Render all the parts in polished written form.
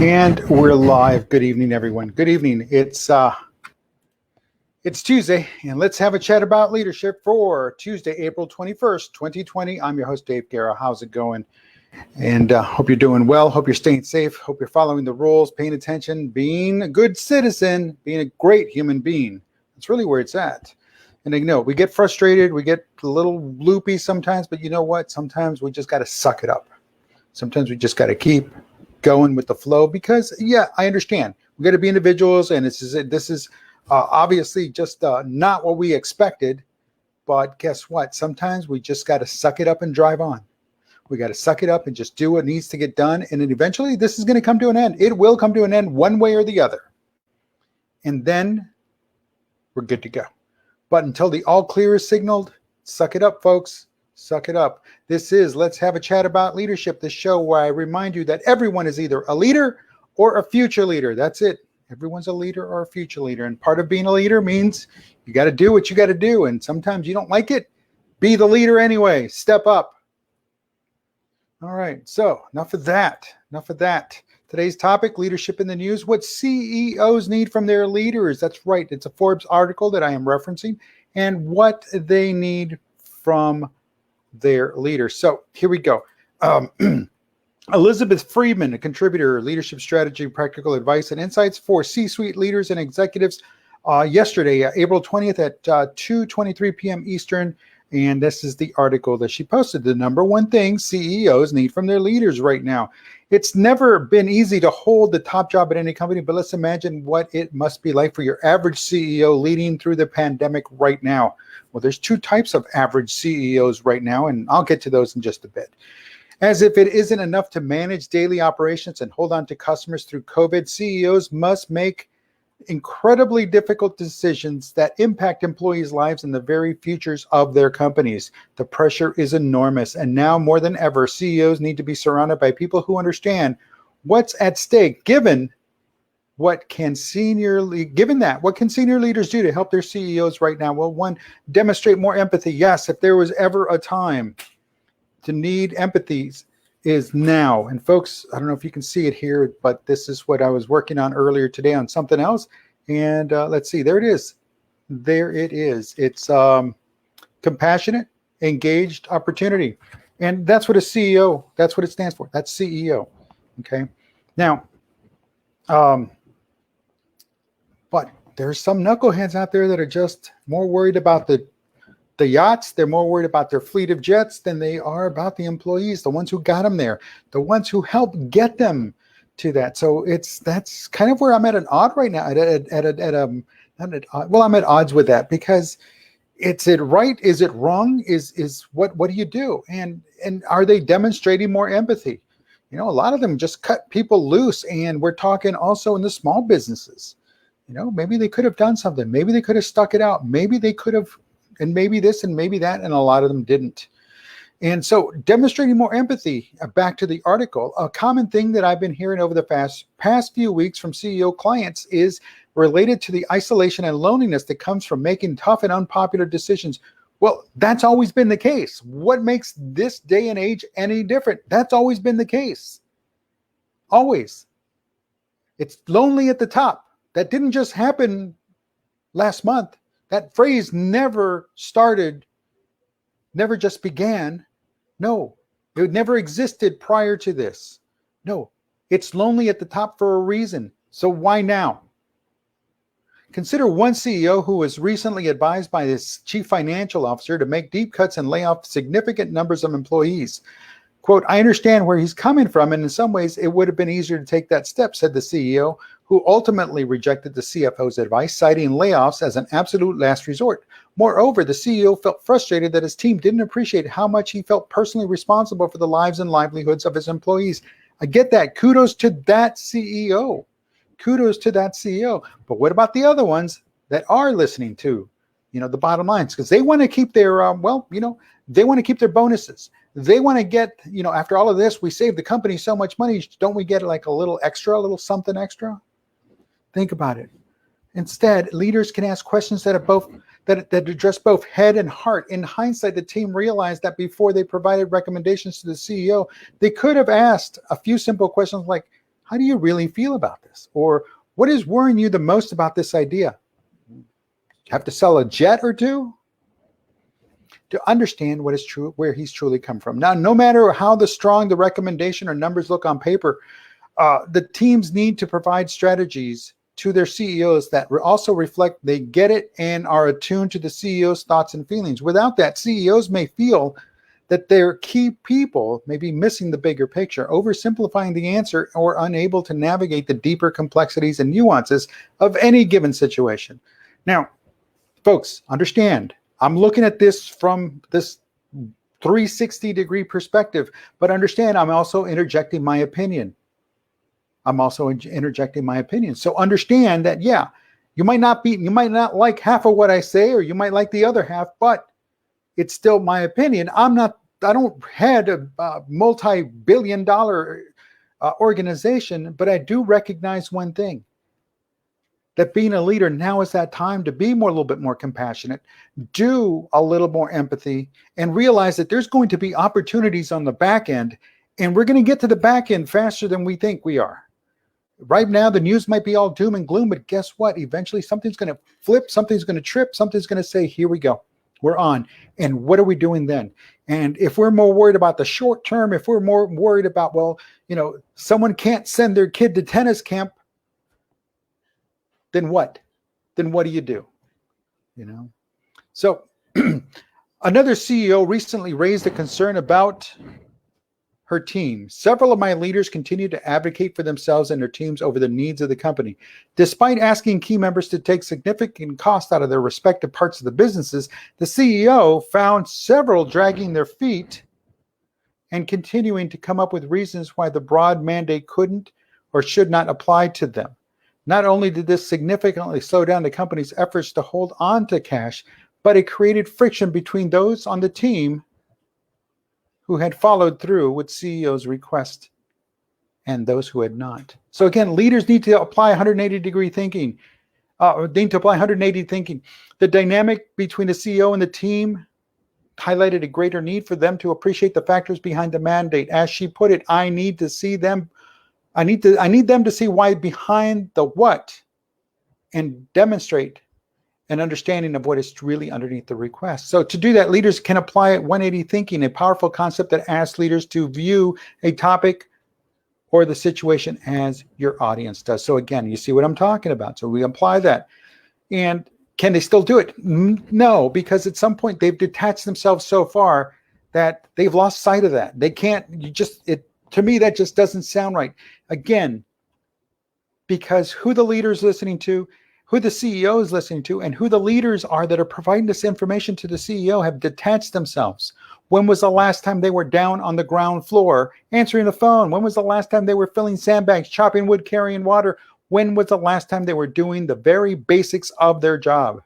And we're live. Good evening, everyone. Good evening. It's Tuesday, and let's have a chat about leadership for Tuesday, April 21st, 2020. I'm your host, Dave Guerra. How's it going? And hope you're doing well. Hope you're staying safe. Hope you're following the rules, paying attention, being a good citizen, being a great human being. That's really where it's at. And I know we get frustrated, we get a little loopy sometimes, but you know what? Sometimes we just got to suck it up. Sometimes we just got to keep going with the flow because, yeah, I understand. We got to be individuals, and this is obviously just not what we expected. But guess what? Sometimes we just got to suck it up and drive on. We got to suck it up and just do what needs to get done. And then eventually this is going to come to an end. It will come to an end one way or the other. And then we're good to go. But until the all clear is signaled, suck it up, folks. Suck it up. This is Let's Have a Chat About Leadership, the show where I remind you that everyone is either a leader or a future leader. That's it. Everyone's a leader or a future leader. And part of being a leader means you got to do what you got to do. And sometimes you don't like it. Be the leader anyway. Step up. All right. So enough of that. Today's topic, leadership in the news. What CEOs need from their leaders. That's right. It's a Forbes article that I am referencing. And what they need from their leaders. So here we go. Elizabeth Friedman, a contributor, leadership strategy, practical advice, and insights for C-suite leaders and executives yesterday, April 20th at 2:23 p.m. Eastern. And this is the article that she posted. The number one thing CEOs need from their leaders right now. It's never been easy to hold the top job at any company, but let's imagine what it must be like for your average CEO leading through the pandemic right now. Well, there's two types of average CEOs right now, and I'll get to those in just a bit. As if it isn't enough to manage daily operations and hold on to customers through COVID, CEOs must make incredibly difficult decisions that impact employees' lives and the very futures of their companies. The pressure is enormous, and now more than ever, CEOs need to be surrounded by people who understand what's at stake. What can senior leaders do to help their CEOs right now? Well, one, demonstrate more empathy. Yes, if there was ever a time to need empathy, is now. And folks, I don't know if you can see it here, but this is what I was working on earlier today on something else. And let's see, there it is. It's compassionate, engaged opportunity. And that's what a CEO, that's what it stands for. That's CEO. Okay. Now, but there's some knuckleheads out there that are just more worried about the yachts. They're more worried about their fleet of jets than they are about the employees, the ones who got them there, the ones who helped get them to that. So that's kind of where I'm at an odd right now. I'm at odds with that because is it right? Is it wrong? Is what do you do? And are they demonstrating more empathy? You know, a lot of them just cut people loose, and we're talking also in the small businesses. You know, maybe they could have done something. Maybe they could have stuck it out. Maybe they could have. And maybe this and maybe that, and a lot of them didn't. And so demonstrating more empathy, back to the article, a common thing that I've been hearing over the past few weeks from CEO clients is related to the isolation and loneliness that comes from making tough and unpopular decisions. Well, that's always been the case. What makes this day and age any different? That's always been the case. Always. It's lonely at the top. That didn't just happen last month. That phrase never started, never just began. No, it never existed prior to this. No, it's lonely at the top for a reason. So why now? Consider one CEO who was recently advised by his chief financial officer to make deep cuts and lay off significant numbers of employees. Quote, I understand where he's coming from, and in some ways it would have been easier to take that step, said the CEO, who ultimately rejected the CFO's advice, citing layoffs as an absolute last resort. Moreover, the CEO felt frustrated that his team didn't appreciate how much he felt personally responsible for the lives and livelihoods of his employees. I get that. Kudos to that CEO. But what about the other ones that are listening to, the bottom lines? Because they want to keep their, they want to keep their bonuses. They want to get, after all of this, we saved the company so much money. Don't we get like a little something extra? Think about it. Instead, leaders can ask questions that address both head and heart. In hindsight, the team realized that before they provided recommendations to the CEO, they could have asked a few simple questions like, how do you really feel about this? Or what is worrying you the most about this idea? Have to sell a jet or two to understand what is true, where he's truly come from. Now, no matter how strong the recommendation or numbers look on paper, the teams need to provide strategies to their CEOs that also reflect they get it and are attuned to the CEO's thoughts and feelings. Without that, CEOs may feel that their key people may be missing the bigger picture, oversimplifying the answer, or unable to navigate the deeper complexities and nuances of any given situation. Now, folks, understand, I'm looking at this from this 360-degree perspective, but understand I'm also interjecting my opinion. So understand that, yeah, you might not like half of what I say, or you might like the other half, but it's still my opinion. I don't head a multi-billion-dollar organization, but I do recognize one thing, that being a leader, now is that time to be a little bit more compassionate, do a little more empathy, and realize that there's going to be opportunities on the back end, and we're going to get to the back end faster than we think we are. Right now, the news might be all doom and gloom, but guess what? Eventually, something's going to flip, something's going to trip, something's going to say, here we go, we're on. And what are we doing then? And if we're more worried about the short term, if we're more worried about, someone can't send their kid to tennis camp, then what? Then what do you do? So another CEO recently raised a concern about her team. Several of my leaders continue to advocate for themselves and their teams over the needs of the company. Despite asking key members to take significant cost out of their respective parts of the businesses, the CEO found several dragging their feet and continuing to come up with reasons why the broad mandate couldn't or should not apply to them. Not only did this significantly slow down the company's efforts to hold on to cash, but it created friction between those on the team who had followed through with CEO's request and those who had not. So again, leaders need to apply 180-degree thinking. The dynamic between the CEO and the team highlighted a greater need for them to appreciate the factors behind the mandate. As she put it, I need them to see why behind the what, and demonstrate an understanding of what is really underneath the request. So to do that, leaders can apply 180 thinking, a powerful concept that asks leaders to view a topic or the situation as your audience does. So again, you see what I'm talking about. So we apply that. And can they still do it? No, because at some point they've detached themselves so far that they've lost sight of that. They can't, to me, that just doesn't sound right. Again, because who the leader is listening to, who the CEO is listening to, and who the leaders are that are providing this information to the CEO have detached themselves. When was the last time they were down on the ground floor answering the phone? When was the last time they were filling sandbags, chopping wood, carrying water? When was the last time they were doing the very basics of their job?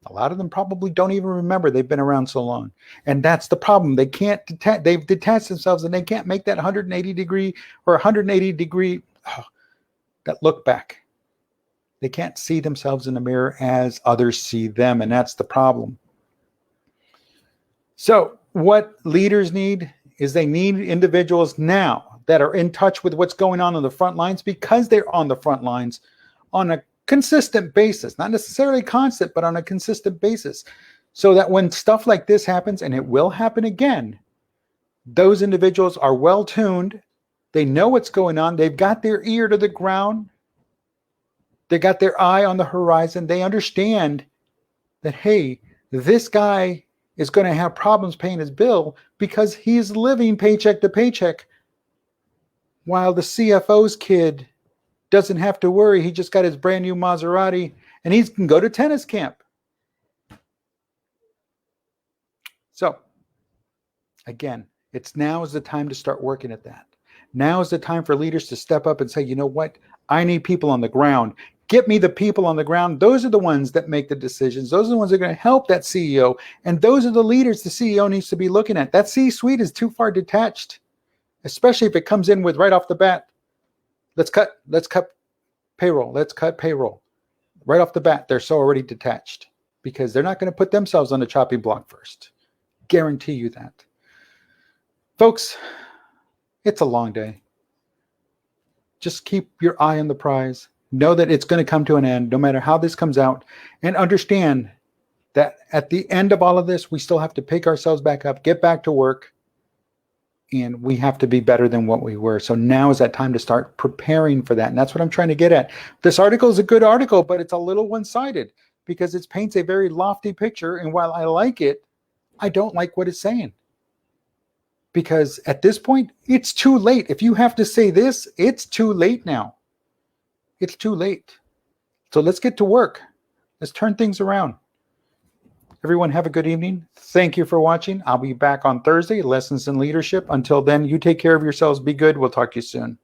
A lot of them probably don't even remember. They've been around so long. And that's the problem. They can't they've detached themselves, and they can't make that 180-degree that look back. They can't see themselves in the mirror as others see them, and that's the problem. So what leaders need is they need individuals now that are in touch with what's going on the front lines, because they're on the front lines on a consistent basis, not necessarily constant, but on a consistent basis, so that when stuff like this happens, and it will happen again, those individuals are well tuned. They know what's going on. They've got their ear to the ground. They got their eye on the horizon. They understand that, hey, this guy is going to have problems paying his bill because he's living paycheck to paycheck, while the CFO's kid doesn't have to worry. He just got his brand new Maserati and he can go to tennis camp. So again, now is the time to start working at that. Now is the time for leaders to step up and say, you know what? I need people on the ground. Get me the people on the ground. Those are the ones that make the decisions. Those are the ones that are going to help that CEO. And those are the leaders the CEO needs to be looking at. That C-suite is too far detached, especially if it comes in with right off the bat. Let's cut payroll. Let's cut payroll. Right off the bat, they're so already detached because they're not going to put themselves on the chopping block first. Guarantee you that. Folks, it's a long day. Just keep your eye on the prize. Know that it's going to come to an end, no matter how this comes out, and understand that at the end of all of this, we still have to pick ourselves back up, get back to work, and we have to be better than what we were. So now is that time to start preparing for that. And that's what I'm trying to get at. This article is a good article, but it's a little one-sided because it paints a very lofty picture. And while I like it, I don't like what it's saying. Because at this point, it's too late. If you have to say this, it's too late now. It's too late. So let's get to work. Let's turn things around. Everyone have a good evening. Thank you for watching. I'll be back on Thursday, Lessons in Leadership. Until then, you take care of yourselves. Be good. We'll talk to you soon.